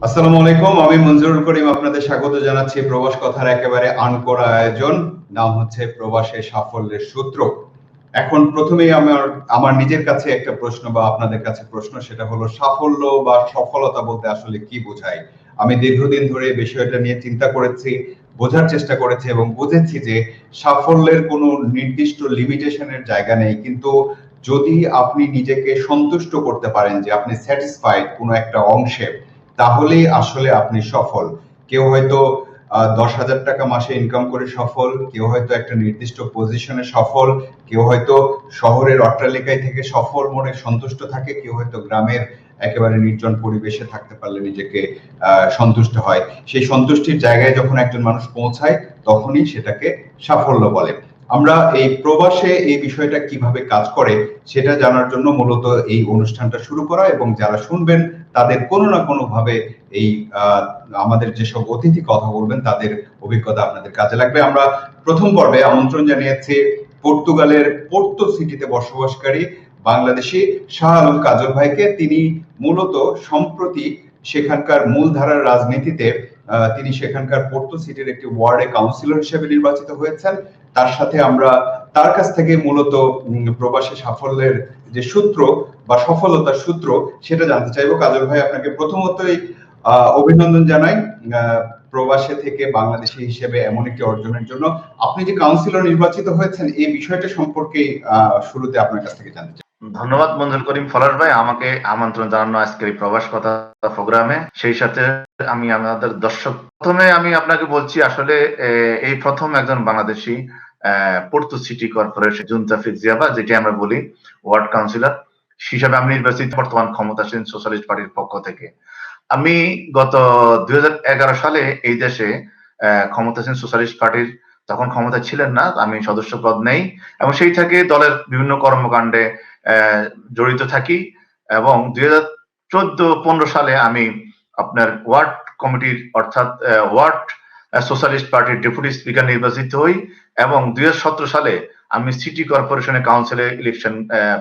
আসসালামু আলাইকুম, আমি মঞ্জুরুল করিম আপনাদের স্বাগত জানাচ্ছি প্রবাস কথার একেবারে আনকোরা আয়োজন। নাম হচ্ছে প্রবাসের সাফল্যের সূত্র। এখন প্রথমেই আমার আমার নিজের কাছে একটা প্রশ্ন বা আপনাদের কাছে প্রশ্ন, সেটা হলো সাফল্য বা সফলতা বলতে আসলে কি বোঝায়। আমি দীর্ঘদিন ধরে এই বিষয়টা নিয়ে চিন্তা করেছি, বোঝার চেষ্টা করেছি এবং বুঝেছি যে সাফল্যের কোনো নির্দিষ্ট লিমিটেশনের জায়গা নেই, কিন্তু যদি আপনি নিজেকে সন্তুষ্ট করতে পারেন যে আপনি স্যাটিসফাইড কোনো একটা অংশে, তাহলেই আসলে আপনি সফল। কেউ হয়তো 10,000 টাকা মাসে ইনকাম করে সফল, কেউ হয়তো একটা নির্দিষ্ট পজিশনে সফল, কেউ হয়তো শহরের অট্টালিকায় থেকে সফল মনে সন্তুষ্ট থাকে, কেউ হয়তো গ্রামের একেবারে নির্জন পরিবেশে থাকতে পারলে নিজেকে সন্তুষ্ট হয়। সেই সন্তুষ্টির জায়গায় যখন একজন মানুষ পৌঁছায়, তখনই সেটাকে সাফল্য বলে। আমরা এই প্রবাসে এই বিষয়টা কিভাবে কাজ করে সেটা জানার জন্য মূলত এই অনুষ্ঠানটা শুরু করা, এবং যারা শুনবেন তাদের কোনো না কোনো ভাবে এই আমাদের যেসব অতিথি কথা বলবেন তাদের অভিজ্ঞতা আপনাদের কাজে লাগবে। আমরা প্রথম পর্বে আমন্ত্রণ জানিয়েছি পর্তুগালের পোর্তো সিটিতে বসবাসকারী বাংলাদেশি শাহ আলম কাজল ভাইকে। তিনি মূলত সম্প্রতি সেখানকার মূলধারার রাজনীতিতে তিনি সেখানকার পোর্তো সিটির একটি ওয়ার্ডে কাউন্সিলর হিসেবে নির্বাচিত হয়েছেন। তার সাথে আমরা তার কাছ থেকে মূলত প্রবাসী সাফল্যের যে সূত্র বা সফলতার সূত্র সেটা জানতে চাইবো। কাজল ভাই, আপনাকে প্রথমতই অভিনন্দন জানাই প্রবাসে থেকে বাংলাদেশি হিসেবে এমন একটি অর্জনের জন্য। আপনি যে কাউন্সিলর নির্বাচিত হয়েছেন এই বিষয়টা সম্পর্কে শুরুতে আপনার কাছ থেকে জানতে চাই। ধন্যবাদ মঞ্জুর করিম ফলার ভাই আমাকে আমন্ত্রণ জানানো আজকের এই প্রবাস কথা প্রোগ্রামে। সেই সাথে আমি আমাদের দর্শক, প্রথমে আমি আপনাকে বলছি আসলে এই প্রথম একজন বাংলাদেশি পোর্তো সিটি কর্পোরেশন জুনতাফিক জিয়াবা, যেটি আমরা বলি ওয়ার্ড কাউন্সিলর হিসাবে আমি নির্বাচিত বর্তমান ক্ষমতাসীন সোশ্যালিস্ট পার্টির পক্ষ থেকে। আমি গত 2011 সালে এই দেশে ক্ষমতাসীন সোশ্যালিস্ট পার্টির তখন ক্ষমতা ছিলেন না, আমি সদস্য পদ নেই এবং সেই থেকে দলের বিভিন্ন কর্মকাণ্ডে জড়িত থাকি এবং 2014-15 সালে আমি আপনার ওয়ার্ড কমিটির অর্থাৎ ওয়ার্ড সোশ্যালিস্ট পার্টির ডেপুটি স্পিকার নির্বাচিত হই এবং 2017 সালে আমি সিটি কর্পোরেশনের কাউন্সিলে ইলেকশন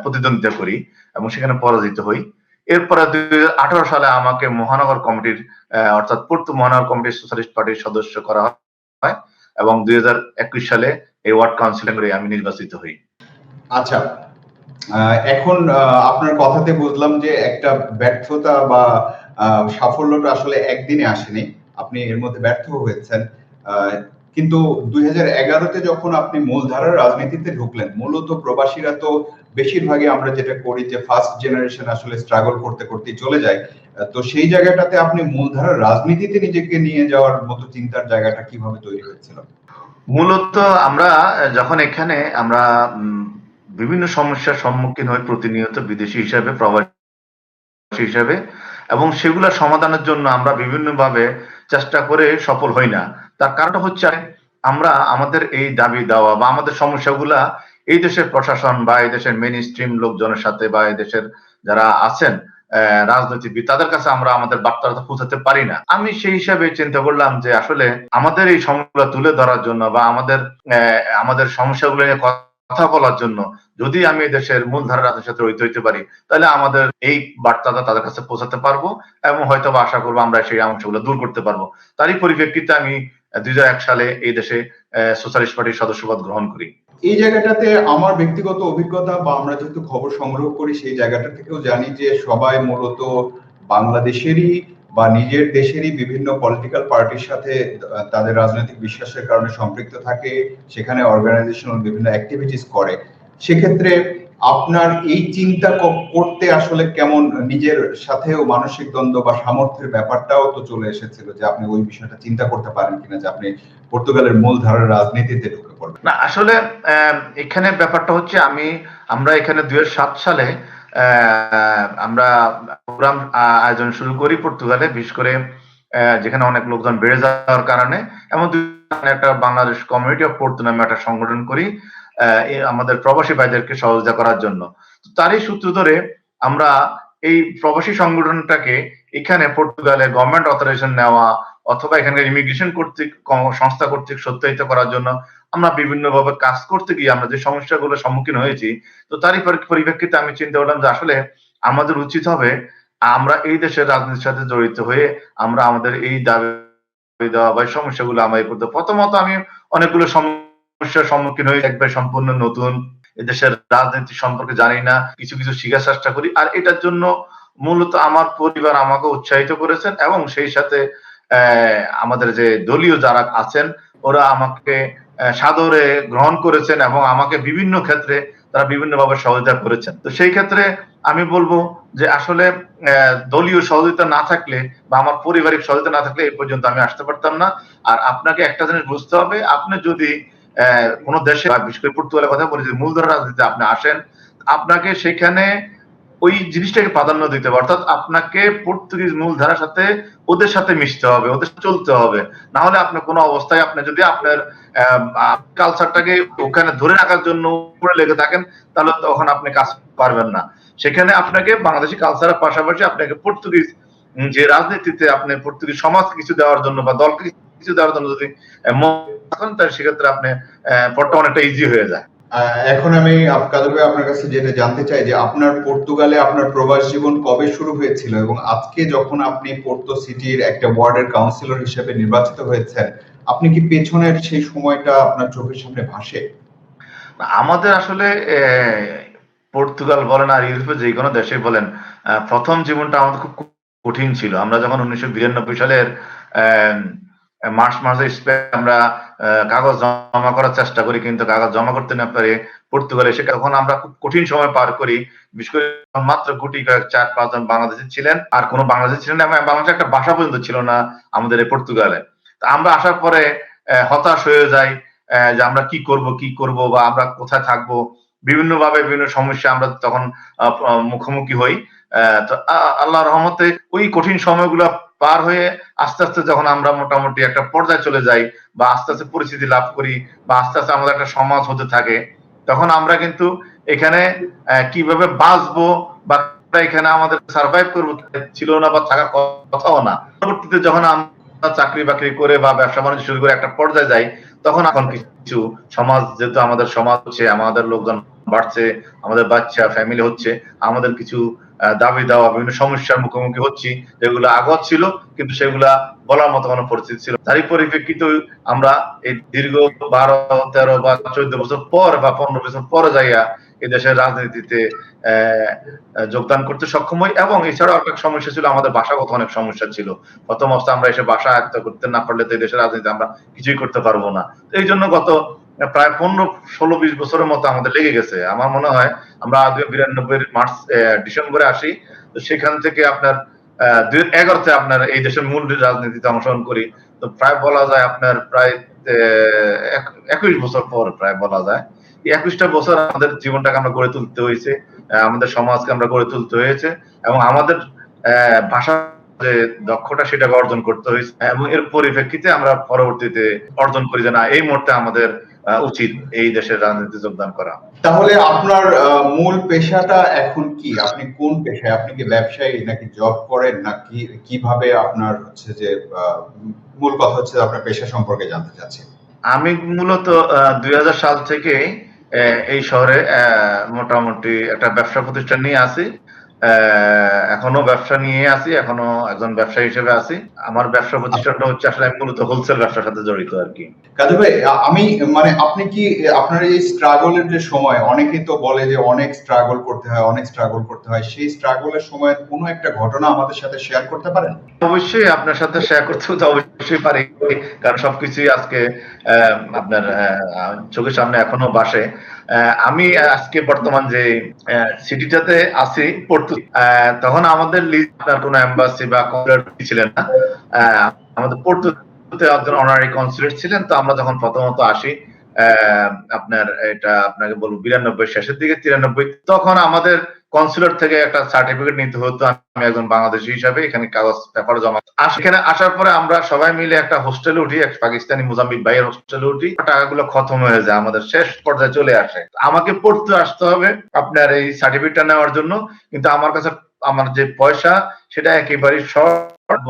প্রতিদ্বন্দ্বিতা করি এবং সেখানে পরাজিত হই। এরপরে 2018 সালে আমাকে মহানগর কমিটির অর্থাৎ পোর্তো মহানগর কমিটির সোশ্যালিস্ট পার্টির সদস্য করা হয় এবং 2021 সালে এই ওয়ার্ড কাউন্সিলরে আমি নির্বাচিত হই। আচ্ছা, এখন আপনার কথাতে বুঝলাম যে একটা ব্যর্থতা বা সাফল্যটা আসলে একদিনে আসেনি, আপনি এর মধ্যে ব্যর্থ হয়েছেন। কিন্তু 2011-তে যখন আপনি মূলধারার রাজনীতিতে ঢুকলেন, মূলত প্রবাসীরা তো বেশিরভাগই আমরা যেটা করি যে ফার্স্ট জেনারেশন আসলে স্ট্রাগল করতে করতেই চলে যায়। তো সেই জায়গাটাতে আপনি মূলধারার রাজনীতিতে নিজেকে নিয়ে যাওয়ার মতো চিন্তার জায়গাটা কিভাবে তৈরি হয়েছিল? মূলত আমরা যখন এখানে আমরা বিভিন্ন সমস্যার সম্মুখীন হই প্রতিনিয়ত বিদেশি হিসাবে, প্রবাসী হিসাবে, এবং সেগুলা সমাধানের জন্য আমরা বিভিন্নভাবে চেষ্টা করে সফল হই না। তার কারণটা হচ্ছে আমরা আমাদের এই দাবি দেওয়া বা আমাদের সমস্যাগুলা এই দেশের প্রশাসন বা এই দেশের মেইন স্ট্রিম লোকজনের সাথে বা এই দেশের যারা আছেন রাজনীতিবিদ তাদের কাছে আমরা আমাদের বার্তাটা পৌঁছাতে পারি না। আমি সেই হিসাবে চিন্তা করলাম যে আসলে আমাদের এই সমস্যাগুলো তুলে ধরার জন্য বা আমাদের সমস্যাগুলো নিয়ে কথা বলার জন্য যদি আমি দেশের মূলধারা রাজনীতির সাথে জড়িত হইতে পারি, তাহলে আমাদের এই বার্তাটা তাদের কাছে পৌঁছাতে পারবো এবং হয়তো বা আশা করবো আমরা সেই অংশগুলো দূর করতে পারবো। তারই পরিপ্রেক্ষিতে আমি 2001 সালে এই দেশে সোশ্যালিস্ট পার্টির সদস্যপদ গ্রহণ করি। এই জায়গাটাতে আমার ব্যক্তিগত অভিজ্ঞতা বা আমরা যেহেতু খবর সংগ্রহ করি সেই জায়গাটা থেকেও জানি যে সবাই মূলত বাংলাদেশেরই বা নিজের দেশেরই বিভিন্ন পলিটিক্যাল পার্টির সাথে তাদের রাজনৈতিক বিশ্বাসের কারণে সম্পৃক্ত থাকে, সেখানে অর্গানাইজেশনাল বিভিন্ন অ্যাক্টিভিটিস করে। সেক্ষেত্রে আপনার এই চিন্তা করতে আসলে কেমন, নিজের সাথেও মানসিক দ্বন্দ্ব বা সামর্থ্যের ব্যাপারটাও তো চলে এসেছিল যে আপনি ওই বিষয়টা চিন্তা করতে পারেন কিনা যে আপনি পর্তুগালের মূলধারার রাজনীতিতে ঢুকে পড়বেন? না আসলে এখানে ব্যাপারটা হচ্ছে আমরা এখানে 2007 সালে আমরা প্রোগ্রাম আয়োজন শুরু করি পর্তুগালে, বিশেষ করে যেখানে অনেক লোকজন বেড়ে যাওয়ার কারণে, এমন একটা বাংলাদেশ কমিউনিটি অফ পোর্তো নামে একটা সংগঠন করি আমাদের প্রবাসী ভাইদেরকে সহযোগিতা করার জন্য। তারই সূত্র ধরে আমরা এই প্রবাসী সংগঠনটাকে এখানে পর্তুগালে গভর্নমেন্ট অথরাইজেশন নেওয়া অথবা এখানকার ইমিগ্রেশন কর্তৃক সংস্থা কর্তৃক সত্যায়িত করার জন্য আমরা বিভিন্নভাবে কাজ করতে গিয়ে আমরা যে সমস্যাগুলোর সম্মুখীন হয়েছি, তো তারই পরিপ্রেক্ষিতে আমি চিন্তা করলাম যে আসলে আমাদের উচিত হবে আমরা এই দেশের রাজনীতির সাথে জড়িত হয়ে আমরা আমাদের এই দাবি দেওয়া বা সমস্যাগুলো আমায় করতে, প্রথমত আমি অনেকগুলো সমস্যার সম্মুখীন হয়ে একবার সম্পূর্ণ নতুন এদেশের রাজনীতি সম্পর্কে জানি না, কিছু কিছু শিখার চেষ্টা করি। আর এটার জন্য মূলত আমার পরিবার আমাকে উৎসাহিত করেছেন এবং সেই সাথে আমাদের যে দলীয় যারা আছেন ওরা আমাকে সাদরে গ্রহণ করেছেন এবং আমাকে বিভিন্ন ক্ষেত্রে তারা বিভিন্নভাবে সহযোগিতা করেছেন। তো সেই ক্ষেত্রে আমি বলবো যে আসলে দলীয় সহযোগিতা না থাকলে বা আমার পারিবারিক সহযোগিতা না থাকলে এই পর্যন্ত আমি আসতে পারতাম না। আর আপনাকে একটা জিনিস বুঝতে হবে, আপনি যদি কোন দেশে বিশেষ করে পর্তুগালের কথা বলি যে মূলধারা রাজনীতিতে আপনি আসেন, আপনাকে সেখানে ওই জিনিসটাকে প্রাধান্য দিতে হবে। অর্থাৎ আপনাকে পর্তুগিজ মূলধারার সাথে ওদের সাথে মিশতে হবে, ওদের সাথে চলতে হবে। না হলে আপনি কোনো অবস্থায় আপনি যদি আপনার কালচারটাকে ওখানে ধরে রাখার জন্য উপরে লেগে থাকেন তাহলে তখন আপনি কাজ পারবেন না। সেখানে আপনাকে বাংলাদেশী কালচারের পাশাপাশি আপনাকে পর্তুগিজ যে রাজনীতিতে আপনি পর্তুগিজ সমাজকে কিছু দেওয়ার জন্য বা দলকে কিছু দেওয়ার জন্য যদি তাহলে সেক্ষেত্রে আপনি পড়টা অনেকটা ইজি হয়ে যায়। এখন আমি কাদের ভাই আপনার কাছে যেটা জানতে চাই যে আপনার পর্তুগালে আপনার প্রবাস জীবন কবে শুরু হয়েছিল এবং আজকে যখন আপনি পোর্তো সিটির একটা ওয়ার্ডের কাউন্সিলর হিসেবে নির্বাচিত হয়েছেন, আপনি কি পেছনের সেই সময়টা আপনার চোখের সামনে ভাসে? আমাদের আসলে পর্তুগাল বলেন আর ইউরোপের যে কোনো দেশে বলেন, প্রথম জীবনটা আমাদের খুব কঠিন ছিল। আমরা যখন 1992 সালের মার্চ মাসে আমরা কাগজ জমা করার চেষ্টা করি, কিন্তু কাগজ জমা করতে না পারে পর্তুগালে এসে তখন আমরা খুব কঠিন সময় পার করি। বিশেষ করে মাত্র গুটি কয়েক 4-5 জন বাংলাদেশি ছিলেন, আর কোনো বাংলাদেশি ছিলেন না, বাংলাদেশের একটা ভাষা পর্যন্ত ছিল না আমাদের এই পর্তুগালে। আমরা আসার পরে হতাশ হয়ে যাই যে আমরা কি করব বা আমরা কোথায় থাকবো, বিভিন্ন ভাবে বিভিন্ন সমস্যা আমরা তখন মুখোমুখি হই। তো আল্লাহর রহমতে ওই কঠিন সময়গুলো পার হয়ে আস্তে আস্তে যখন আমরা মোটামুটি একটা পর্যায়ে চলে যাই বা আস্তে আস্তে পরিচিতি লাভ করি বা আস্তে আস্তে আমাদের একটা সমাজ হতে থাকে, তখন আমরা কিন্তু এখানে কিভাবে বাঁচবো বা এখানে আমাদের সার্ভাইভ করবো ছিল না বা থাকার কথাও না। পরবর্তীতে যখন আমরা চাকরি বাকরি করে বা ব্যবসা বাণিজ্য শুরু করে একটা পর্যায়ে যাই, তখন এখন কিছু সমাজ, যেহেতু আমাদের সমাজ হচ্ছে, আমাদের লোকজন বাড়ছে, আমাদের বাচ্চা ফ্যামিলি হচ্ছে, আমাদের কিছু দাবি দেওয়া বিভিন্ন সমস্যার মুখোমুখি হচ্ছি, যেগুলো আগত ছিল কিন্তু সেগুলা বলার মতো কোনো পরিস্থিতি ছিল। তারই পরিপ্রেক্ষিতে আমরা এই দীর্ঘ 12-13 বা 14 বছর পর বা 15 বছর পরে যাইয়া এই দেশের রাজনীতিতে যোগদান করতে সক্ষম হই। এবং এছাড়াও একটা সমস্যা ছিল, আমাদের ভাষাগত অনেক সমস্যা ছিল। প্রথম অবস্থায় আমরা এসে ভাষা আয়ত্ত করতে না পারলে তো এই দেশের রাজনীতি আমরা কিছুই করতে পারবো না। এই জন্য গত প্রায় 15-16-20 বছরের মতো আমাদের লেগে গেছে। আমার মনে হয় আমরা 92 ডিসেম্বরে আসি, তো সেখান থেকে আপনার 2011 তে আপনার এই দেশের মূল রাজনীতিতে অংশগ্রহণ করি। তো প্রায় বলা যায় আপনার প্রায় 21 বছর পর প্রায় বলা যায়। 21টা বছর আমাদের জীবনটাকে আমরা গড়ে তুলতে হয়েছে, আমাদের সমাজকে আমরা গড়ে তুলতে হয়েছে এবং আমাদের ভাষা যে দক্ষতা সেটাকে অর্জন করতে হয়েছে এবং এর পরিপ্রেক্ষিতে আমরা পরবর্তীতে অর্জন করি যে না, এই মুহূর্তে আমাদের উচিত এই দেশের রাজনীতিতে যোগদান করা। তাহলে আপনার মূল পেশাটা এখন কি? আপনি কোন পেশায়? আপনি কি ব্যবসায়ী নাকি জব করেন নাকি কিভাবে আপনার হচ্ছে যে মূল কথা হচ্ছে আপনার পেশা সম্পর্কে জানতে চাচ্ছি। আমি মূলত 2000 সাল থেকে এই শহরে মোটামুটি একটা ব্যবসা প্রতিষ্ঠান নিয়ে আছি। এখনো ব্যবসা নিয়ে আছি, এখনো একজন ব্যবসায়ী হিসেবে আছি। আমার ব্যবসা প্রতিষ্ঠানটা হচ্ছে আসলে আমি মূলত হোলসেল ব্যবসার সাথে জড়িত আর কি। কাজী ভাই, আমি মানে আপনি কি আপনার এই স্ট্রাগলের যে সময়, অনেকেই তো বলে যে অনেক স্ট্রাগল করতে হয়, অনেক স্ট্রাগল করতে হয়, সেই স্ট্রাগলের সময় কোনো একটা ঘটনা আমাদের সাথে শেয়ার করতে পারেন? অবশ্যই আপনার সাথে শেয়ার করতে তো অবশ্যই পারি, কারণ সবকিছুই আজকে আপনার চোখের সামনে এখনো ভাসে। আমি আজকে বর্তমান যে সিটিটাতে আছি তখন আমাদের আপনার কোনো এম্বাসি বা কনসুলেট ছিলেন না। আমাদের পর্তুতে একজন অনারারি কনসুলেট ছিলেন। তো আমরা যখন প্রথমত আসি আপনার এটা আপনাকে বলবো 92 শেষের দিকে 93, তখন আমাদের কনসুলেট থেকে একটা সার্টিফিকেট নিতে হতো। আমি একজন বাংলাদেশী হিসাবে এখানে কাগজ পেপার জমা এখানে আসার পরে আমরা সবাই মিলে একটা হোস্টেলে উঠি, এক পাকিস্তানি মোজাম্বিক ভাইয়ের হোস্টেলে উঠি। টাকাগুলো খতম হয়ে যায়, আমাদের শেষ পর্যায়ে চলে আসে। আমাকে পড়তে আসতে হবে আপনার এই সার্টিফিকেটটা নেওয়ার জন্য, কিন্তু আমার কাছে আমার যে পয়সা সেটা একেবারেই শর্ট।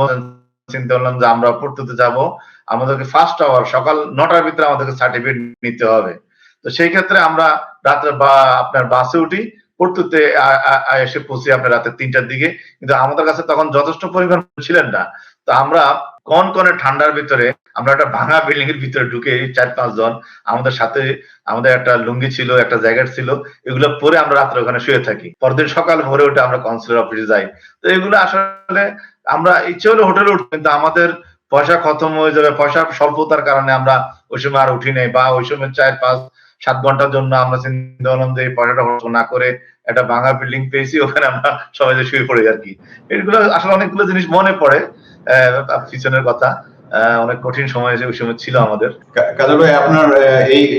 চিন্তা করলাম যে আমরা পড়তে যাব, আমাদেরকে ফার্স্ট আওয়ার সকাল 9টার ভিতরে আমাদেরকে সার্টিফিকেট নিতে হবে। তো সেই ক্ষেত্রে আমরা রাত্রে আপনার বাসে উঠি, পড়তুতে এসে পৌঁছে আপনার রাতে 3টার দিকে, কিন্তু আমাদের কাছে তখন যথেষ্ট পরিমাণ ছিলেন না। তো আমরা কনকনে ঠান্ডার ভিতরে আমরা একটা ভাঙা বিল্ডিং এর ভিতরে ঢুকে 4-5 জন আমাদের সাথে আমাদের একটা লুঙ্গি ছিল, একটা জ্যাকেট ছিল, এগুলো পরে আমরা রাত্রে ওখানে শুয়ে থাকি। পরদিন সকাল ভোরে উঠে আমরা কাউন্সিলর অফিসে যাই। তো এগুলো আসলে আমরা ইচ্ছে হলে হোটেলে উঠি, কিন্তু আমাদের পয়সা খতম হয়ে যাবে, পয়সার স্বল্পতার কারণে আমরা ওই সময় আর উঠি নাই, বা ওই সময় 4-5-7 ঘন্টার জন্য আমরা চিন্তা করলাম যে এই পয়সাটা খরচ না করে একটা ভাঙা বিল্ডিং পেয়েছি, ওখানে আমরা সবাই যে শুয়ে পড়ি আরকি। এগুলো আসলে অনেকগুলো জিনিস মনে পড়ে পিছনের কথা। অনেক কঠিন সময় যে ওই সময় ছিল আমাদের। কাজল ভাই, আপনার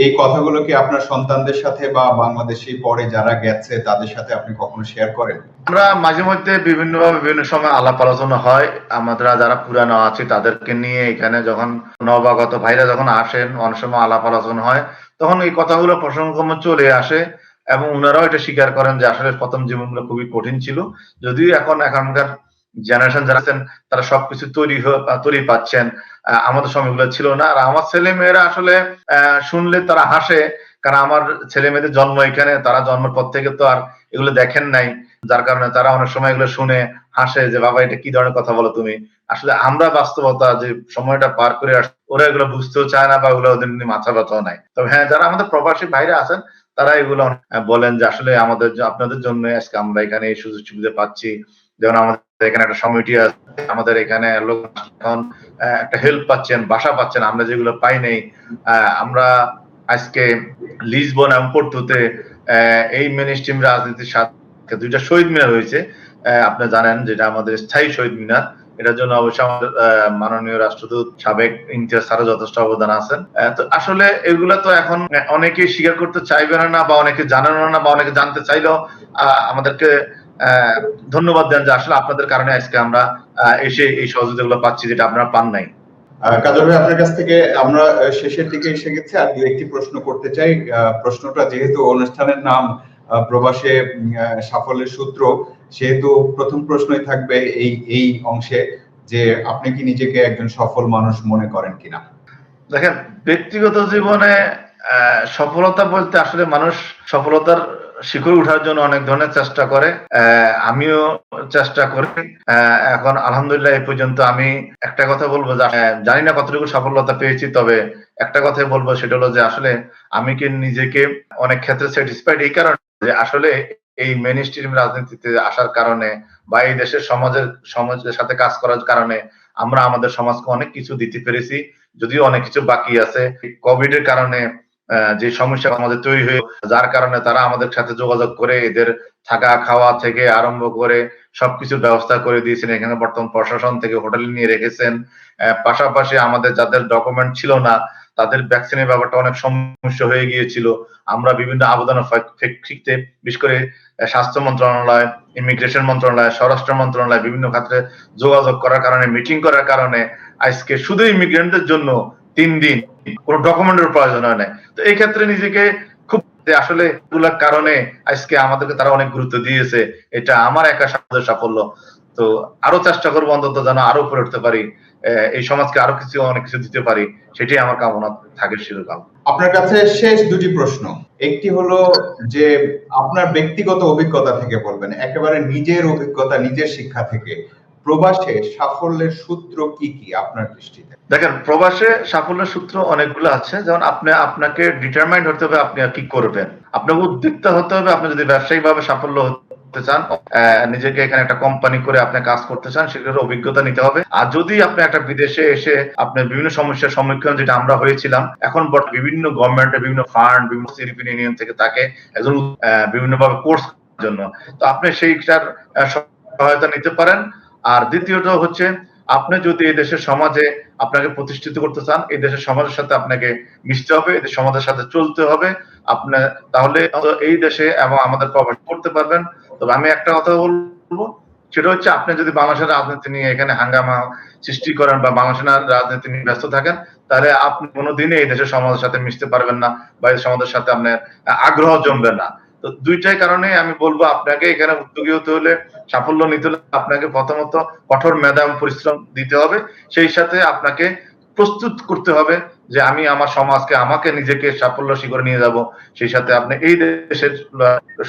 এই কথাগুলো কি আপনার সন্তানদের সাথে বা বাংলাদেশে পরে যারা গেছে তাদের সাথে আপনি কখনো শেয়ার করেন? আমরা মাঝে মধ্যে বিভিন্ন সময় আলাপ আলোচনা হয়। আমরা যারা পুরানো আছি তাদেরকে নিয়ে এখানে যখন নবাগত ভাইরা যখন আসেন, অনেক সময় আলাপ আলোচনা হয়, তখন এই কথাগুলো প্রসঙ্গক্রমে চলে আসে এবং উনারাও এটা স্বীকার করেন যে আসলে প্রথম জীবনগুলো খুবই কঠিন ছিল। যদিও এখনকার জেনারেশন যারা আছেন তারা সবকিছু তৈরি পাচ্ছেন। আমাদের সময়গুলো ছিল না। আর আমার ছেলে-মেয়েরা আসলে শুনলে তারা হাসে। কারণ আমার ছেলে-মেয়েদের জন্ম এখানে, তারা জন্মের পর থেকে তো আর এগুলো দেখেন নাই। যার কারণে তারা অনেক সময় এগুলো শুনে হাসে যে, "বাবা এটা কি ধরনের কথা বলো তুমি?" আসলে আমরা বাস্তবতা যে সময়টা পার করে ওরা এগুলো বুঝতেও চায় না, বা ওগুলো ওদের নিয়ে মাথা ব্যথাও নাই। তবে হ্যাঁ, যারা আমাদের প্রবাসী ভাইরা আছেন তারা এগুলো বলেন যে, "আসলে আপনাদের জন্য আজকে আমরা এখানে এই সুযোগ সুবিধা পাচ্ছি।" যেমন আমাদের এখানে একটা সমিতি আছে, আমাদের এখানে লোক এখন একটা হেল্প পাচ্ছেন, বাসা পাচ্ছেন, আমরা যেগুলো পাই নাই। আমরা আজকে লিসবন এবং পোর্টোতে এই মেইনস্ট্রিম রাজনীতির সাথে 2টা শহীদ মিনার হয়েছে। আপনি জানেন যেটা আমাদের স্থায়ী শহীদ মিনার। এটার জন্য অবশ্যই আমাদের মাননীয় রাষ্ট্রদূত সাবেক ইমতিয়াজ স্যারও যথেষ্ট অবদান আছেন। তো আসলে এগুলা তো এখন অনেকেই স্বীকার করতে চাইবে না, বা অনেকে জানেন না, বা অনেকে জানতে চাইলেও আমাদেরকে ধন্যবাদ দেন যে আসলে আপনাদের কারণে আজকে আমরা এসে এই সহযোগিতাগুলো পাচ্ছি, যেটা আপনারা পান নাই। কাজল ভাই, আপনার কাছ থেকে আমরা শেষের দিকে এসে গেছি, আর একটি প্রশ্ন করতে চাই। প্রশ্নটা যেহেতু অনুষ্ঠানের নাম প্রবাসে সাফল্যের সূত্র, সেহেতু প্রথম প্রশ্নই থাকবে এই অংশে যে আপনি কি নিজেকে একজন সফল মানুষ মনে করেন কিনা? দেখেন, ব্যক্তিগত জীবনে সফলতা বলতে আসলে মানুষ সফলতার শিখরে উঠার জন্য অনেক ধরনের চেষ্টা করে। আমিও চেষ্টা করি। এখন আলহামদুলিল্লাহ এই পর্যন্ত আমি একটা কথা বলবো যে জানি না কতটুকু সফলতা পেয়েছি, তবে একটা কথাই বলবো, সেটা হলো যে আসলে আমি কি নিজেকে অনেক ক্ষেত্রে স্যাটিসফাইড এই কারণে যে আসলে এই মেইনস্ট্রিম রাজনীতিতে আসার কারণে, বা এই দেশের সমাজের সাথে কাজ করার কারণে আমরা আমাদের সমাজকে অনেক কিছু দিতে পেরেছি। যদিও অনেক কিছু বাকি আছে। কোভিড এর কারণে যে সমস্যা আমাদের তৈরি হয়ে, যার কারণে তারা আমাদের সাথে যোগাযোগ করে এদের থাকা খাওয়া থেকে আরম্ভ করে সবকিছুর ব্যবস্থা করে দিয়েছেন। এখানে বর্তমান প্রশাসন থেকে হোটেল নিয়ে রেখেছেন। পাশাপাশি আমাদের যাদের ডকুমেন্ট ছিল না, তাদের ভ্যাকসিনের ব্যাপারটা অনেক সমস্যা হয়ে গিয়েছিল। আমরা বিভিন্ন আবেদনের প্রেক্ষিতে বিশেষ করে স্বাস্থ্য মন্ত্রণালয়, ইমিগ্রেশন মন্ত্রণালয়, স্বরাষ্ট্র মন্ত্রণালয় বিভিন্ন ক্ষেত্রে যোগাযোগ করার কারণে, মিটিং করার কারণে আজকে শুধু ইমিগ্রেন্টদের জন্য 3 দিন কোন ডকুমেন্টের প্রয়োজন হয় না। তো এই ক্ষেত্রে নিজেকে খুব আসলে এগুলোর কারণে আজকে আমাদেরকে তারা অনেক গুরুত্ব দিয়েছে। এটা আমার একা সাফল্য। তো আরো চেষ্টা করব অন্তত যেন আরো উপরে উঠতে পারি। এই সমাজকে আরো অনেক কিছু দিতে পারি। সেটাই আমার কামনা থাকে, চিরকাল। আপনার কাছে শেষ দুটি প্রশ্ন। একটি হলো যে আপনার ব্যক্তিগত অভিজ্ঞতা থেকে বলবেন, একেবারে নিজের অভিজ্ঞতা, নিজের শিক্ষা থেকে, প্রবাসে সাফল্যের সূত্র কি কি আপনার দৃষ্টিতে? দেখেন, প্রবাসে সাফল্যের সূত্র অনেকগুলো আছে। যেমন আপনাকে ডিটারমাইন্ড হতে হবে আপনি কি করবেন। আপনাকে উদ্যোক্তা হতে হবে। আপনি যদি ব্যবসায়িকভাবে সাফল্য হতে চান, নিজেকে এখানে একটা কোম্পানি করে আপনি কাজ করতে চান, সেটার অভিজ্ঞতা নিতে হবে। আর যদি আপনি একটা বিদেশে এসে আপনি বিভিন্ন সমস্যার সম্মুখীন, যেটা আমরা হয়েছিলাম, এখন বিভিন্ন গভর্নমেন্টের বিভিন্ন ফান্ড, বিভিন্ন ইউরোপিয়ান ইউনিয়ন থেকে তাকে একজন বিভিন্নভাবে কোর্স করার জন্য, তো আপনি সেইটার সহায়তা নিতে পারেন। আর দ্বিতীয়ত হচ্ছে, আপনি যদি এই দেশের সমাজে আপনাকে প্রতিষ্ঠিত করতে চান, এই দেশের সমাজের সাথে আপনাকে মিশতে হবে, এই সমাজের সাথে চলতে হবে। আপনার তাহলে এই দেশে এবং আমাদের প্রবাস করতে পারবেন। তবে আমি একটা কথা বলবো, সেটা হচ্ছে আপনি যদি বাংলাদেশের রাজনীতি নিয়ে এখানে হাঙ্গামা সৃষ্টি করেন বা বাংলাদেশের রাজনীতি নিয়ে ব্যস্ত থাকেন, তাহলে আপনি কোনোদিনই এই দেশের সমাজের সাথে মিশতে পারবেন না, বা এই সমাজের সাথে আপনার আগ্রহ জমবে না। তো দুইটাই কারণে আমি বলবো, আপনাকে এখানে উদ্যোগী হতে হলে, সাফল্য নিতে হলে আপনাকে প্রথমত কঠোর মেধা এবং পরিশ্রম দিতে হবে। সেই সাথে আপনাকে প্রস্তুত করতে হবে যে আমি আমার সমাজকে আমাকে নিজেকে সাফল্য শিখরে নিয়ে যাব, সেই সাথে আপনি এই দেশের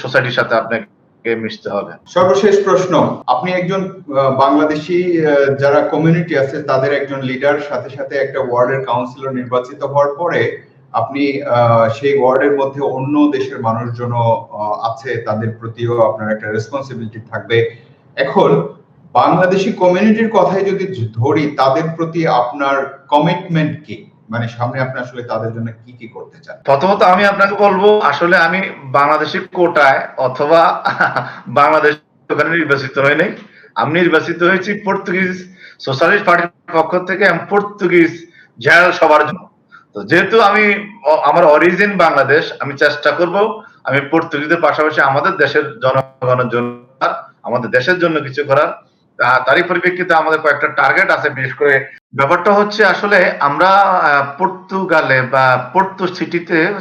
সোসাইটির সাথে আপনাকে মিশতে হবে। সর্বশেষ প্রশ্ন, আপনি একজন বাংলাদেশি যারা কমিউনিটি আছে তাদের একজন লিডার, সাথে সাথে একটা ওয়ার্ডের কাউন্সিলর নির্বাচিত হওয়ার পরে আপনি সেই ওয়ার্ডের মধ্যে অন্য দেশের মানুষজন আছে, তাদের প্রতিও আপনার একটা রেসপন্সিবিলিটি থাকবে। এখন বাংলাদেশি কমিউনিটির কথাই যদি ধরি, তাদের প্রতি আপনার কমিটমেন্ট কি, মানে সামনে আপনি আসলে তাদের জন্য কি কি করতে চান? প্রথমত আমি আপনাকে বলবো, আসলে আমি বাংলাদেশি কোটায় অথবা বাংলাদেশ ওখানে নির্বাচিত হই নাই। আমি নির্বাচিত হয়েছি পর্তুগিজ সোশ্যালিস্ট পার্টির পক্ষ থেকে, পর্তুগিজ জেনারেল সবার জন্য। তো যেহেতু আমি আমার অরিজিন বাংলাদেশ, আমি চেষ্টা করব আমি পর্তুগিজের পাশাপাশি আমাদের দেশের জনগণের জন্য, আমাদের দেশের জন্য কিছু করার। তারই পরিপ্রেক্ষিতে আমাদের কয়েকটা টার্গেট আছে। বিশেষ করে ব্যাপারটা হচ্ছে, আসলে আমরা পর্তুগালে বা পর্তু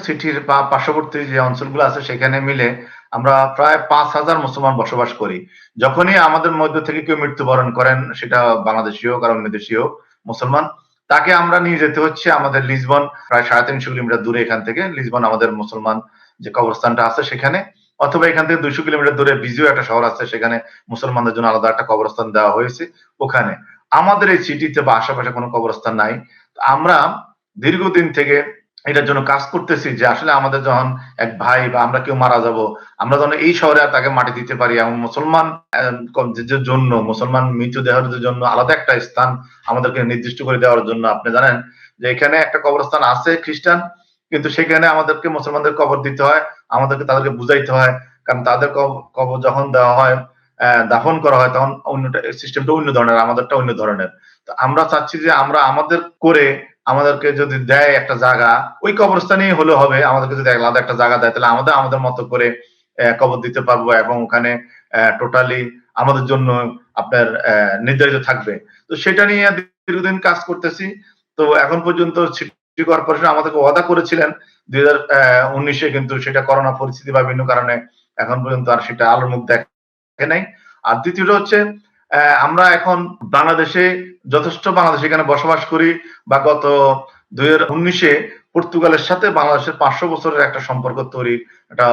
সিটির বা পার্শ্ববর্তী যে অঞ্চলগুলো আছে সেখানে মিলে আমরা প্রায় 5,000 মুসলমান বসবাস করি। যখনই আমাদের মধ্য থেকে কেউ মৃত্যুবরণ করেন, সেটা বাংলাদেশি হোক আর অন্য দেশীয় হোক মুসলমান, তাকে আমরা নিয়ে যেতে হচ্ছে আমাদের লিসবন, প্রায় 350 কিলোমিটার দূরে এখান থেকে। লিসবন আমাদের মুসলমান যে কবরস্থানটা আছে সেখানে, অথবা এখান থেকে 200 কিলোমিটার দূরে বিজিও একটা শহর আছে, সেখানে মুসলমানদের জন্য আলাদা একটা কবরস্থান দেওয়া হয়েছে। ওখানে আমাদের এই সিটিতে বা আশেপাশে কোনো কবরস্থান নাই। আমরা দীর্ঘদিন থেকে এটার জন্য কাজ করতেছি যে আসলে আমাদের যখন এক ভাই বা আমরা কেউ মারা যাব, আমরা যখন এই শহরে তাকে মাটি দিতে পারি, এবং মুসলমান জন্য মুসলমান মৃতদেহের জন্য আলাদা একটা স্থান আমাদেরকে নির্দিষ্ট করে দেওয়ার জন্য। আপনি জানেন যে এখানে একটা কবরস্থান আছে খ্রিস্টান, কিন্তু সেখানে আমাদেরকে মুসলমানদের কবর দিতে হয়, আমাদেরকে তাদেরকে বুঝাইতে হয়, কারণ তাদের কবর যখন দেওয়া হয়, দাফন করা হয়, তখন অন্যটা সিস্টেমটা অন্য ধরনের, আমাদেরটা অন্য ধরনের। তো আমরা চাচ্ছি যে আমরা আমাদের করে আমাদেরকে যদি দেয় একটা জায়গা, ওই কবরস্থানেই হলে হবে, আমাদেরকে যদি আলাদা একটা জায়গা দেয় তাহলে আমাদের মতো করে কবর দিতে পারবো, এবং ওখানে টোটালি আমাদের জন্য আপনার নির্ধারিত থাকবে। তো সেটা নিয়ে দীর্ঘদিন কাজ করতেছি। তো এখন পর্যন্ত সিটি কর্পোরেশন আমাদেরকে ওয়াদা করেছিলেন 2019-এ, কিন্তু সেটা করোনা পরিস্থিতি বা বিভিন্ন কারণে এখন পর্যন্ত আর সেটা আলোর মুখ দেখে নাই। আর দ্বিতীয়টা হচ্ছে, আমরা এখন বাংলাদেশে যথেষ্ট বাংলাদেশে এখানে বসবাস করি, বা গত 2019-এ পর্তুগালের সাথে বাংলাদেশের 500 বছরের একটা সম্পর্ক তৈরি, একটা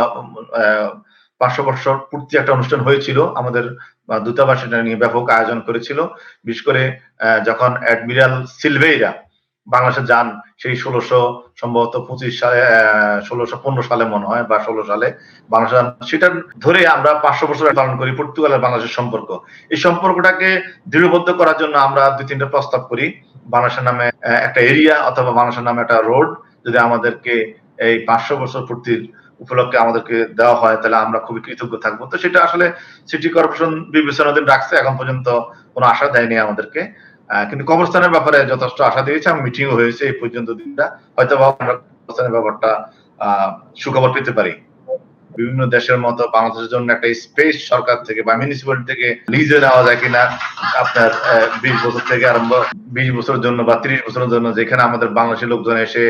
500 বছর পূর্তি একটা অনুষ্ঠান হয়েছিল। আমাদের দূতাবাস এটা নিয়ে ব্যাপক আয়োজন করেছিল। বিশেষ করে যখন অ্যাডমিরাল সিলভেইরা বাংলাদেশে যান, সেই 1625 সালে 1615 সালে মনে হয়, বা 16 সালে বাংলাদেশ, সেটা ধরে আমরা 500 বছর পালন করি পর্তুগালের বাংলাদেশের সম্পর্ক। এই সম্পর্কটাকে দৃঢ়বদ্ধ করার জন্য আমরা 2-3টা প্রস্তাব করি। বাংলাদেশের নামে একটা এরিয়া অথবা বাংলাদেশের নামে একটা রোড যদি আমাদেরকে এই 500 বছর পূর্তির উপলক্ষে আমাদেরকে দেওয়া হয়, তাহলে আমরা খুবই কৃতজ্ঞ থাকবো। তো সেটা আসলে সিটি কর্পোরেশন বিবেচনাধীন রাখছে, এখন পর্যন্ত কোনো আশা দেয়নি আমাদেরকে। কিন্তু কবরস্থানের ব্যাপারে যথেষ্ট আশা দিয়েছে, আমি মিটিংও হয়েছে এই পর্যন্ত দিনটা, হয়তো আমরা কবরস্থানের ব্যাপারটা সুখবর পেতে পারি। বিভিন্ন দেশের মতো বাংলাদেশের জন্য একটা স্পেস সরকার থেকে বা মিউনিসিপ্যালিটি থেকে লিজে নেওয়া যায় কিনা, আপনার 20 বছর থেকে আরম্ভ 20 বছরের জন্য বা 30 বছরের জন্য, যেখানে আমাদের বাংলাদেশের লোকজন এসে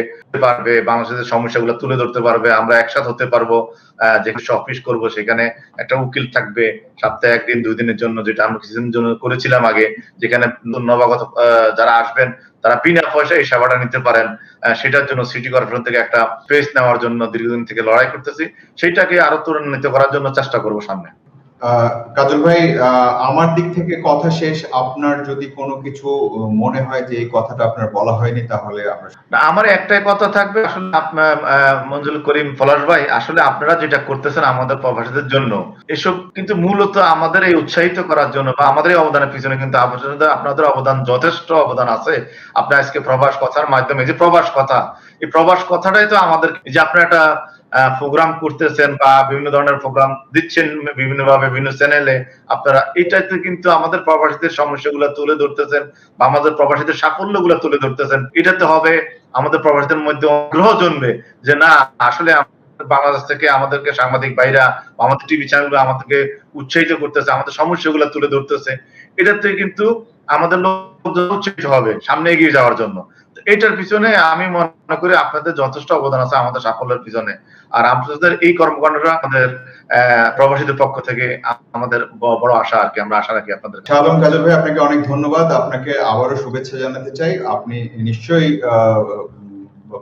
পারবে, বাংলাদেশের সমস্যাগুলো তুলে ধরতে পারবে, আমরা একসাথে হতে পারবো, যেখানে অফিস করবো, সেখানে একটা উকিল থাকবে সপ্তাহে 1 দিন 2 দিনের জন্য, যেটা আমরা কিছুদিনের জন্য করেছিলাম আগে, যেখানে নবাগত যারা আসবেন তারা বিনা পয়সায় এই সেবাটা নিতে পারেন। সেটার জন্য সিটি কর্পোরেশন থেকে একটা স্পেস নেওয়ার জন্য দীর্ঘদিন থেকে লড়াই করতেছি, সেইটাকে আরো ত্বরান্বিত করার জন্য চেষ্টা করবো সামনে। কাজল ভাই, আমার দিক থেকে কথা শেষ। আপনার যদি কোনো কিছু মনে হয় যে এই কথাটা আপনার বলা হয়নি, তাহলে আমার একটাই কথা থাকবে, আসলে মঞ্জুল করিম পলাশ ভাই, আসলে আপনারা যেটা করতেছেন আমাদের প্রবাসীদের জন্য, এসব কিন্তু মূলত আমাদের এই উৎসাহিত করার জন্য বা আমাদের এই অবদানের পিছনে কিন্তু আপনাদের অবদান, যথেষ্ট অবদান আছে। আপনি আজকে প্রবাস কথার মাধ্যমে, যে প্রবাস কথা, এই প্রবাস কথাটাই তো আমাদের, যে আপনারা একটা প্রোগ্রাম করতেছেন বা বিভিন্ন ধরনের প্রোগ্রাম দিচ্ছেন বিভিন্ন ভাবে বিভিন্ন চ্যানেলে, আপনারা এটাতে কিন্তু আমাদের প্রবাসীদের সমস্যাগুলো তুলে ধরতেছেন বা আমাদের প্রবাসীদের সাফল্যগুলো তুলে ধরতেছেন। এটাতে হবে আমাদের প্রবাসীদের মধ্যে আগ্রহ জন্মে যে না, আসলে বাংলাদেশ থেকে আমাদেরকে সাংবাদিক ভাইরা বা আমাদের টিভি চ্যানেলগুলো আমাদেরকে উৎসাহিত করতেছে, আমাদের সমস্যাগুলো তুলে ধরতেছে। এটাতে কিন্তু আমাদের লোকজন উৎসাহিত হবে সামনে এগিয়ে যাওয়ার জন্য। এটার পিছনে আমি মনে করি আপনাদের যথেষ্ট অবদান আছে আমাদের সাফল্যের পিছনে। আর আপনাদের এই কর্মকাণ্ডটা আমাদের প্রবাসীদের পক্ষ থেকে আমাদের বড় আশা আর কি, আমরা আশা রাখি আপনাদের। আলম কাজল ভাই, আপনাকে অনেক ধন্যবাদ। আপনাকে আবারও শুভেচ্ছা জানাতে চাই। আপনি নিশ্চয়ই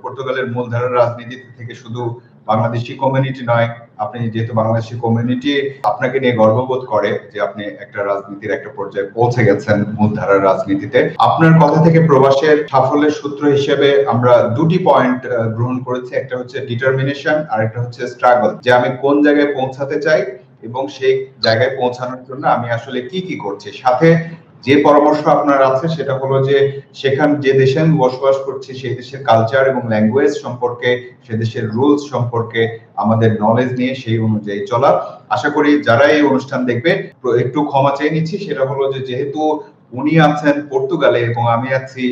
পর্তুগালের মূলধারার রাজনীতি থেকে শুধু বাংলাদেশি কমিউনিটি নয়, আপনি যেহেতু বাংলাদেশি কমিউনিটি আপনাকে নিয়ে গর্ববোধ করে যে আপনি একটা রাজনীতির একটা পর্যায়ে পৌঁছে গেছেন মূলধারার রাজনীতিতে। আপনার কথা থেকে প্রবাসের সাফল্যের সূত্র হিসেবে আমরা দুটি পয়েন্ট গ্রহণ করেছি, একটা হচ্ছে ডিটারমিনেশন আর একটা হচ্ছে স্ট্রাগল, যে আমি কোন জায়গায় পৌঁছাতে চাই এবং সেই জায়গায় পৌঁছানোর জন্য আমি আসলে কি কি করছি। সাথে যে পরামর্শ আপনার আছে সেটা হলো যে সেখান যে দেশে আমি বসবাস করছি সেই দেশের কালচার এবং ল্যাঙ্গুয়েজ সম্পর্কে, সে দেশের রুলস সম্পর্কে আমাদের নলেজ নিয়ে সেই অনুযায়ী চলা। আশা করি যারা এই অনুষ্ঠান দেখবে একটু ক্ষমা চেয়ে নিচ্ছি, সেটা হলো যে যেহেতু উনি আছেন পর্তুগালে এবং আমি আছি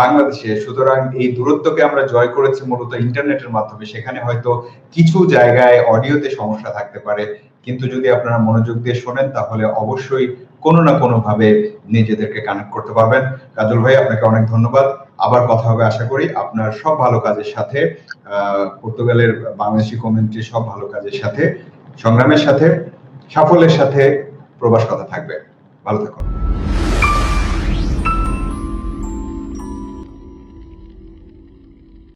বাংলাদেশে, সুতরাং এই দূরত্বকে আমরা জয় করেছি মূলত ইন্টারনেটের মাধ্যমে। সেখানে হয়তো কিছু জায়গায় অডিওতে সমস্যা থাকতে পারে, কিন্তু যদি আপনারা মনোযোগ দিয়ে শোনেন তাহলে অবশ্যই কোনো না কোনো ভাবে নিজেদেরকে কানেক্ট করতে পারবেন। কাজল ভাই, আপনাকে অনেক ধন্যবাদ। আবার কথা হবে আশা করি। আপনার সব ভালো কাজের সাথে, পর্তুগালের বাংলাদেশি কমিউনিটির সব ভালো কাজের সাথে, সংগ্রামের সাথে, সাফল্যের সাথে প্রবাস কথা থাকবে। ভালো থাকুন।